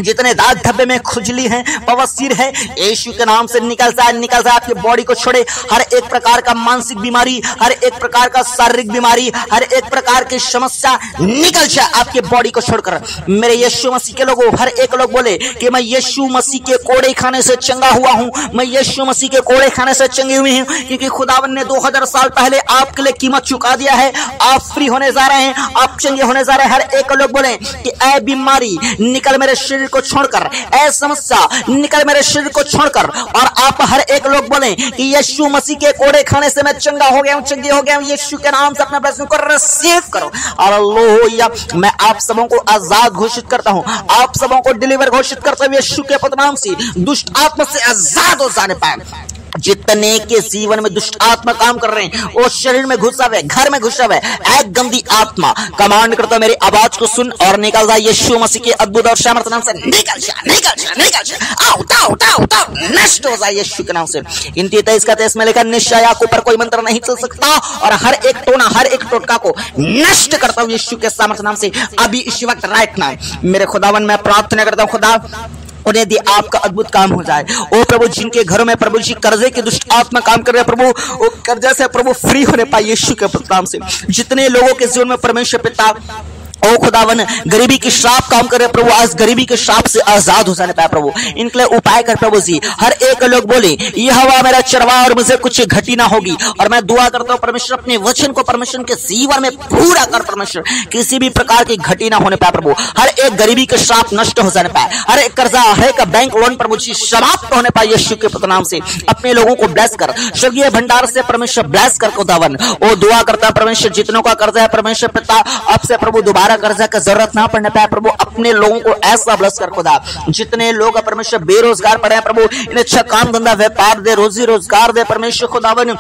जितने दाग धब्बे में खुजली है, बवासीर है, यीशु के नाम से निकल जाए, निकल जाए। आपकी बॉडी को छोड़े हर एक प्रकार का मानसिक बीमारी, हर एक प्रकार का शारीरिक बीमारी, हर एक प्रकार की समस्या निकल जाए आपके बॉडी को छोड़कर। मेरे यीशु मसीह के लोगों, हर एक लोग बोले कि मैं यीशु मसीह के कोड़े खाने से चंगा हुआ हूं, मैं यीशु मसीह के कोड़े खाने से चंगे हुए हैं, क्योंकि खुदावन ने 2000 साल पहले आपके लिए कीमत चुका दिया है। आप फ्री होने जा रहे हैं, आप चंगे होने जा रहे हैं। हर एक लोग बोले कि ऐ बीमारी निकल मेरे शरीर को छोड़कर, ऐ समस्या निकल मेरे शरीर को छोड़कर। और आप हर एक लोग बोले कि यीशु मसीह के कोड़े खाने से मैं चंगा हो गया हूं, चंगी हो गया हूं। यीशु के नाम से अपने ब्लेसिंग को रिसीव करो। हालेलुया। मैं आप सबों को आजाद घोषित करता हूं, आप सबों को डिलीवर घोषित करते हुए यीशु के पवित्र नाम से दुष्ट आत्मा से आजाद हो जाने पाए। जितने के जीवन में दुष्ट आत्मा काम कर रहे हैं, वो शरीर में घुसा हुआ है, घर में घुसा हुआ है, एक गंदी आत्मा कमांड करता मेरी आवाज को सुन और निकल जा यीशु मसीह के अद्भुत और सामर्थ्य नाम से। निकल जा, निकल जा, निकल जा, आउट, आउट, आउट, आउट, नष्ट हो जाए यीशु के नाम से। गिनती 23 का 23 में लिखा, निश्चय आपके ऊपर कोई मंत्र नहीं चल सकता और हर एक टोना, हर एक टोटका को नष्ट करता हूं यीशु के सामर्थ्य नाम से अभी इस वक्त राइट नाउ। मेरे खुदावन मैं प्रार्थना करता हूं, खुदा उन्हें यदि आपका अद्भुत काम हो जाए। ओ प्रभु, जिनके घरों में प्रभु जी कर्जे की दुष्ट आत्मा काम कर रहे हैं प्रभु, वो कर्जा से प्रभु फ्री होने पाए यीशु के नाम से। जितने लोगों के जीवन में परमेश्वर पिता ओ खुदावन गरीबी की श्राप काम करे प्रभु, आज गरीबी के श्राप से आजाद हो जाने पाए प्रभु। इनके लिए उपाय कर प्रभु जी। हर एक लोग बोले यह हवा मेरा चरवा और मुझे कुछ घटी ना होगी। और मैं दुआ करता हूँ परमेश्वर अपने वचन को परमेश्वर के जीवन में पूरा कर परमेश्वर, किसी भी प्रकार की घटी ना होने पाए प्रभु। हर एक गरीबी के श्राप नष्ट हो जाने पाए, हर एक कर्जा, हर एक बैंक लोन प्रभु जी समाप्त होने पाए यीशु के पवित्र नाम से। अपने लोगों को ब्लेस कर, स्वर्गीय भंडार से परमेश्वर ब्लेस कर खुदावन। ओ दुआ करता परमेश्वर, जितनों का कर्जा है परमेश्वर पिता, अब से प्रभु दोबारा कर्जा का जरूरत ना पड़ने पाए प्रभु। अपने लोगों को ऐसा ब्लेस कर खुदा। जितने लोग परमेश्वर बेरोजगार पड़े हैं प्रभु, इन्हें अच्छा काम धंधा व्यापार दे, रोजी रोजगार दे परमेश्वर खुदावन।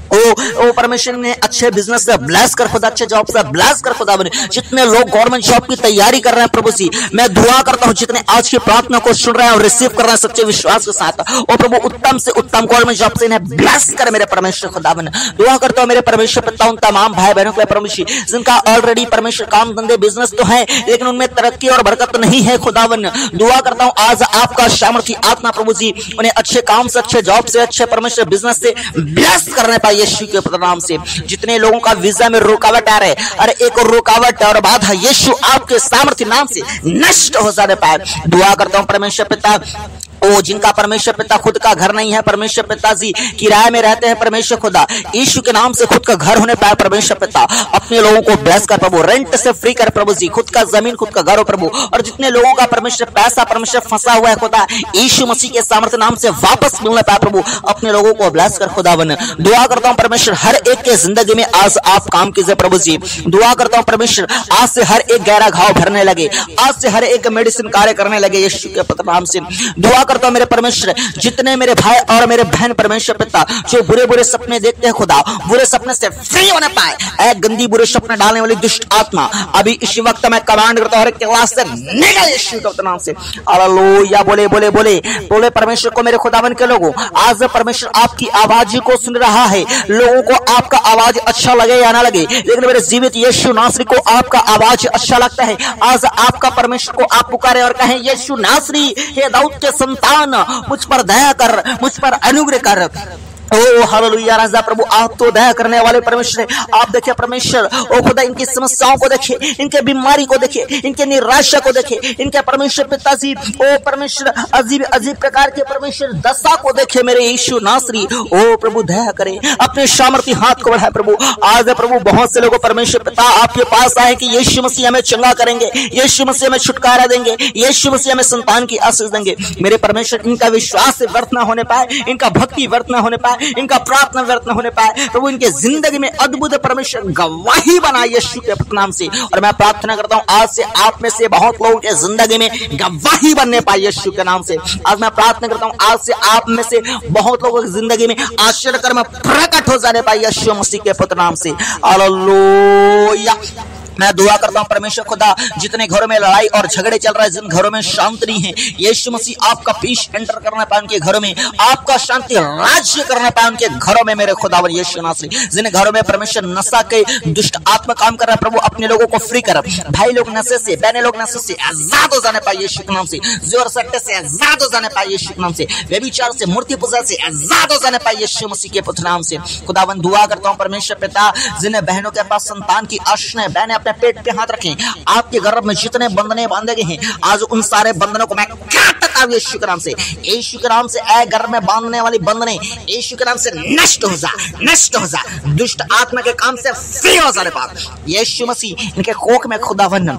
ओ परमेश्वर ने अच्छे बिजनेस से ब्लेस कर खुदा, अच्छे जॉब से ब्लेस कर खुदा। जितने लोग गवर्नमेंट जॉब की तैयारी कर रहे हैं प्रभु जी, मैं दुआ करता हूं जितने आज की प्रार्थना को सुन रहे हैं और रिसीव कर रहे हैं सच्चे विश्वास के साथ, ओ प्रभु उत्तम से उत्तम गवर्नमेंट जॉब से इन्हें ब्लेस कर मेरे परमेश्वर खुदावन। दुआ करता हूं मेरे परमेश्वर पिता उन तमाम भाई बहनों के लिए प्रभु जी, जिनका ऑलरेडी परमेश्वर काम धंधे बिजनेस तो है लेकिन उनमें तरक्की और बरकत नहीं है खुदावन। दुआ करता हूं आज आपका सामर्थ्य आत्मा प्रभु जी उन्हें अच्छे काम से, अच्छे जॉब से, अच्छे परमेश्वर बिजनेस से ब्लेस करने पाए यीशु के नाम से। जितने लोगों का वीजा में रुकावट आ रहा है, हर एक रुकावट और बाधा यीशु आपके सामर्थ्य नाम से नष्ट हो जाने पाए। दुआ करता हूं परमेश्वर पिता, ओ जिनका परमेश्वर पिता खुद का घर नहीं है परमेश्वर पिताजी, किराए में रहते हैं परमेश्वर खुदा, यीशु के नाम से खुद का घर होने पाए परमेश्वर पिता। अपने लोगों को ब्लेस कर प्रभु, रेंट से फ्री कर प्रभु जी, खुद का जमीन, खुद का घर हो प्रभु। और जितने लोगों का परमेश्वर पैसा परमेश्वर फंसा हुआ है खुदा, यीशु मसीह के सामर्थ्य नाम से वापस मिलने पाए प्रभु। अपने लोगों को ब्लेस कर खुदावन। दुआ करता हूं परमेश्वर हर एक के जिंदगी में आज आप काम कीजिए प्रभु जी। दुआ करता हूं परमेश्वर आज से हर एक गहरा घाव भरने लगे, आज से हर एक मेडिसिन कार्य करने लगे यीशु के पवित्र नाम से। दुआ करता हूं मेरे परमेश्वर, जितने मेरे भाई और मेरे बहन परमेश्वर पिता जो बुरे बुरे सपने देखते हैं खुदा, बुरे सपने से फ्री होने पाए। एक गंदी बुरे सपने डालने वाली दुष्ट आत्मा अभी इसी वक्त मैं कमांड करता हूं क्लास से निकल यीशु के नाम से। हालेलुया। बोले बोले बोले बोले परमेश्वर को मेरे खुदावन के लोगों, आज परमेश्वर आपकी आवाज को सुन रहा है। लोगों को आपका आवाज अच्छा लगे या ना लगे, लेकिन मेरे जीवित यीशु नासरी को आपका आवाज अच्छा लगता है। आज आपका परमेश्वर को आप पुकारे और कहें यीशु नासरी, हे दाऊद के संतान, मुझ पर दया कर, मुझ पर अनुग्रह कर। ओ हालेलुया राजा प्रभु, आप तो दया करने वाले परमेश्वर है। आप देखिए परमेश्वर, ओ खुदा इनकी समस्याओं को देखिए, इनके बीमारी को देखिए, इनके निराशा को देखिए, इनके परमेश्वर पिताजी ओ परमेश्वर अजीब अजीब प्रकार के परमेश्वर दशा को देखिए मेरे यीशु नासरी। ओ प्रभु दया करे, अपने सामर्थी हाथ को बढ़ाए प्रभु। आज प्रभु बहुत से लोगों परमेश्वर पिता आपके पास आए कि यीशु मसीह हमें चंगा करेंगे, यीशु मसीह हमें छुटकारा देंगे, यीशु मसीह हमें संतान की आशीष देंगे। मेरे परमेश्वर इनका विश्वास व्यर्थ न होने पाए, इनका भक्ति व्यर्थ न होने पाए, इनका प्रार्थना व्यर्थ न होने पाए प्रभु, इनके जिंदगी में अद्भुत परमेश्वर गवाही बनाए यीशु के नाम से। और मैं प्रार्थना करता हूं आज से आप में से बहुत लोगों के जिंदगी में गवाही बनने पाए यीशु के नाम से। आज मैं प्रार्थना करता हूं आज से आप में से बहुत लोगों की जिंदगी में आश्चर्यकर्म प्रकट हो जाने पाए यीशु मसीह के पुत्र नाम से। हालेलुया। मैं दुआ करता हूं परमेश्वर खुदा, जितने घरों में लड़ाई और झगड़े चल रहे हैं, जिन घरों में शांति नहीं है, यीशु मसीह आपका पीस एंटर करना पाए उनके घरों में, आपका शांति राज्य करना पाए उनके घरों में मेरे खुदावर यीशु नासरी। जिन घरों में परमेश्वर नशा के दुष्ट आत्मा काम कर रहा है प्रभु, अपने लोगों को फ्री कर, भाई लोग नशे से, बहने लोग नशे से आजाद हो जाने पाए यीशु के नाम से, जोर सट्टे से आजाद हो जाने पाए यीशु के नाम से, व्यभिचार से, मूर्ति पूजा से आजाद हो जाने पाए यीशु मसीह के पुत्र नाम से। खुदावन दुआ करता हूं परमेश्वर पिता, जिन्हें बहनों के पास संतान की आशा है, बहनें अपने पेट पे हाथ रखें, आपके गर्भ में जितने बंधने बांधे गए हैं आज उन सारे बंधनों को मैं काटता हूं यीशु के नाम से। यीशु के नाम से ऐ गर्भ में बांधने वाली बंधने यीशु के नाम से नष्ट हो जा, नष्ट हो जा, दुष्ट आत्मा के काम से फ्री हो जाने पाए यीशु मसीह। इनके कोख में खुदावन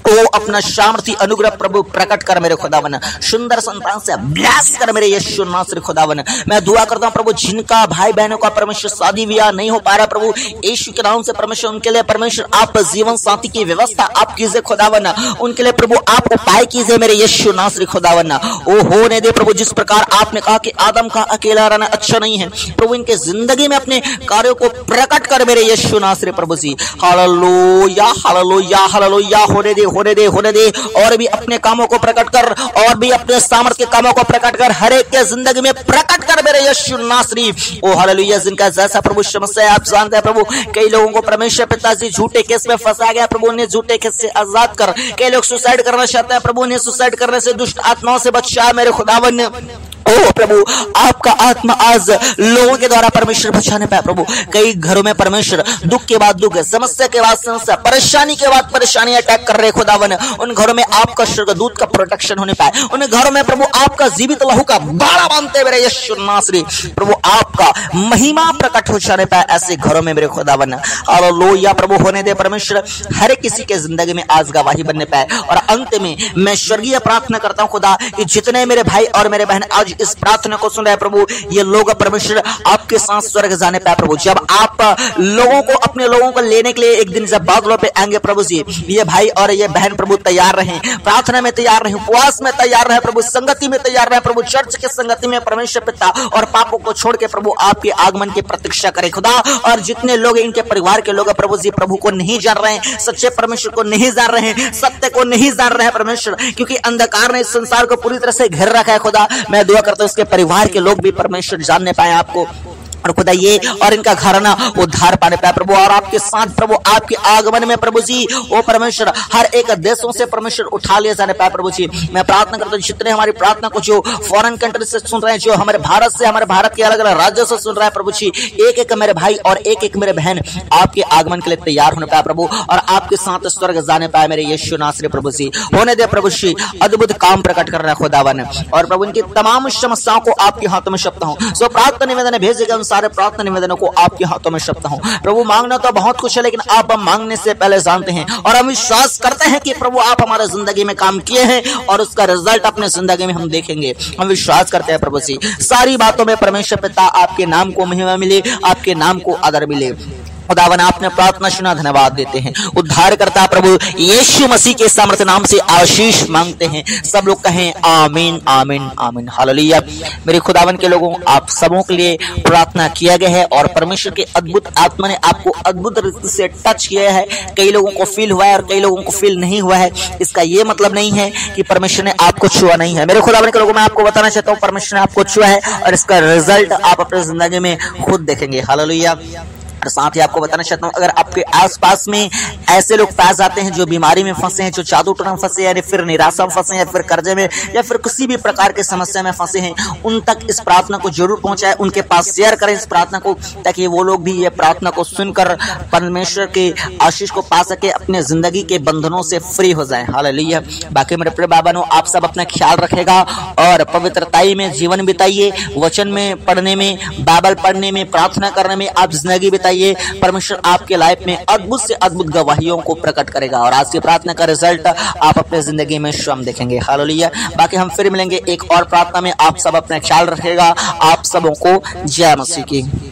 ओ अपना सामर्थी अनुग्रह प्रभु प्रकट कर मेरे खुदावन, सुंदर संतान से ब्लेस कर मेरे यीशु नासरी खुदावन। मैं दुआ करता हूं प्रभु, जिनका भाई बहनों का परमेश्वर शादी विवाह नहीं हो पा रहा प्रभु, यीशु के नाम से परमेश्वर उनके लिए परमेश्वर आप जीवन साथी की व्यवस्था आप कीजिए खुदावन, उनके लिए प्रभु आप उपाय कीजिए मेरे यीशु नासरी खुदावन। ओ होने दे प्रभु, जिस प्रकार आपने कहा कि आदम का अकेला रहना अच्छा नहीं है प्रभु, इनके जिंदगी में अपने कार्यों को प्रकट कर मेरे यीशु नासरी प्रभु जी। Hallelujah hallelujah hallelujah. होने दे और भी अपने कामों को प्रकट कर, और भी अपने सामर्थ्य के कामों को प्रकट कर, हर एक के जिंदगी में प्रकट कर मेरे यीशु नासरी। ओ हालेलुया। जिनका जैसा प्रभु समस्या है आप जानते हैं प्रभु, कई लोगों को परमेश्वर पिताजी झूठे केस में फंसा गया प्रभु, उन्हें झूठे केस से आजाद कर। कई लोग सुसाइड करना चाहते हैं प्रभु, उन्हें सुसाइड करने से दुष्ट आत्माओं से बचा मेरे खुदावन। ओ प्रभु आपका आत्मा आज लोगों के द्वारा परमेश्वर बचाने पाए प्रभु। कई घरों में परमेश्वर दुख के बाद दुख, समस्या के बाद समस्या, परेशानी के बाद परेशानी अटैक कर रहे खुदावन, उन घरों में आपका स्वर्गदूत का प्रोटेक्शन होने पाए, उन घरों में प्रभु आपका जीवित लहू का बाड़ा बांधते मेरे यीशु नासरी प्रभु, आपका महिमा प्रकट हो जाने पाए ऐसे घरों में मेरे खुदावन। हालेलुया प्रभु। होने दे परमेश्वर हर किसी के जिंदगी में आज गवाही बनने पाए। और अंत में मैं स्वर्गीय प्रार्थना करता हूं खुदा, कि जितने मेरे भाई और मेरे बहन आज इस प्रार्थना को सुन रहे प्रभु, ये लोग परमेश्वर आपके साथ स्वर्ग जाने पाए प्रभु। जब आप लोगों को, अपने लोगों को लेने के लिए एक दिन जब बादलों पे आएंगे प्रभु जी, ये भाई और ये बहन प्रभु तैयार रहें, प्रार्थना में तैयार रहें, उपवास में तैयार रहे प्रभु, संगति में तैयार रहे प्रभु, चर्च के संगति में परमेश्वर पिता, और पापों को छोड़ के प्रभु आपके आगमन की प्रतीक्षा करें खुदा। और जितने लोग इनके परिवार के लोग प्रभु जी प्रभु को नहीं जान रहे हैं, सच्चे परमेश्वर को नहीं जान रहे हैं, सत्य को नहीं जान रहे हैं परमेश्वर, क्योंकि अंधकार ने इस संसार को पूरी तरह से घेर रखा है खुदा, मैं दुआ करता हूं उसके परिवार के लोग भी परमेश्वर जानने पाए आपको, और खुदा ये और इनका घराना उद्धार पाने पाए प्रभु। और आपके साथ प्रभु आपके आगमन में प्रभु जी ओ परमेश्वर हर एक देशों से परमेश्वर उठा लिया जाने पाए प्रभु जी। मैं प्रार्थना करता हूँ जितने हमारी प्रार्थना को जो फॉरेन कंट्री से सुन रहे हैं, जो हमारे भारत से, हमारे भारत के अलग अलग राज्यों से सुन रहे हैं प्रभु जी, एक एक मेरे भाई और एक एक मेरे बहन आपके आगमन के लिए तैयार होने पाए प्रभु, और आपके साथ स्वर्ग जाने पाए मेरे यीशु नासरी प्रभु जी। होने दे प्रभु जी अद्भुत काम प्रकट कर रहा है खुदावन, और प्रभु इनकी तमाम समस्याओं को आपके हाथों में सौंपता हूँ। सो प्रार्थना निवेदन भेजेगा उन सारे प्रार्थना निवेदनों को आपके हाथों में सौंपता हूं प्रभु। मांगना तो बहुत कुछ है, लेकिन आप हम मांगने से पहले जानते हैं, और हम विश्वास करते हैं कि प्रभु आप हमारे जिंदगी में काम किए हैं, और उसका रिजल्ट अपने जिंदगी में हम देखेंगे। हम विश्वास करते हैं प्रभु जी, सारी बातों में परमेश्वर पिता आपके नाम को महिमा मिले, आपके नाम को आदर मिले। खुदावन आपने प्रार्थना सुना, धन्यवाद देते हैं। उद्धार करता प्रभु यीशु मसीह के सामर्थ्य नाम से आशीष मांगते हैं। सब लोग कहें आमीन आमीन आमीन हालेलुया। मेरे खुदावन के लोगों, आप सबों के लिए प्रार्थना किया गया है, और परमेश्वर के अद्भुत आत्मा ने आपको अद्भुत रीति से टच किया है। कई लोगों को फील हुआ है और कई लोगों को फील नहीं हुआ है। इसका ये मतलब नहीं है कि परमेश्वर ने आपको छुआ नहीं है। मेरे खुदावन के लोगों, मैं आपको बताना चाहता हूँ परमेश्वर ने आपको छुआ है, और इसका रिजल्ट आप अपने जिंदगी में खुद देखेंगे। हालेलुया। और साथ ही आपको बताना चाहता हूँ, अगर आपके आसपास में ऐसे लोग पाए जाते हैं जो बीमारी में फंसे हैं, जो जादू टोना में फंसे हैं, या फिर निराशा में फंसे हैं, या फिर कर्जे में, या फिर किसी भी प्रकार की समस्या में फंसे हैं, उन तक इस प्रार्थना को जरूर पहुंचाएं, उनके पास शेयर करें इस प्रार्थना को, ताकि वो लोग भी ये प्रार्थना को सुनकर परमेश्वर के आशीष को पा सके, अपने जिंदगी के बंधनों से फ्री हो जाए। हालेलुया। बाकी मेरे प्रिय बाबा नो, आप सब अपना ख्याल रखेगा और पवित्रताई में जीवन बिताइए, वचन में पढ़ने में, बाइबल पढ़ने में, प्रार्थना करने में आप जिंदगी बिताइए। परमेश्वर आपके लाइफ में अद्भुत से अद्भुत गवाहियों को प्रकट करेगा और आज की प्रार्थना का रिजल्ट आप अपने जिंदगी में स्वयं देखेंगे। हालेलुया। बाकी हम फिर मिलेंगे एक और प्रार्थना में। आप सब अपना ख्याल रखेगा। आप सबों को जय मसीह की।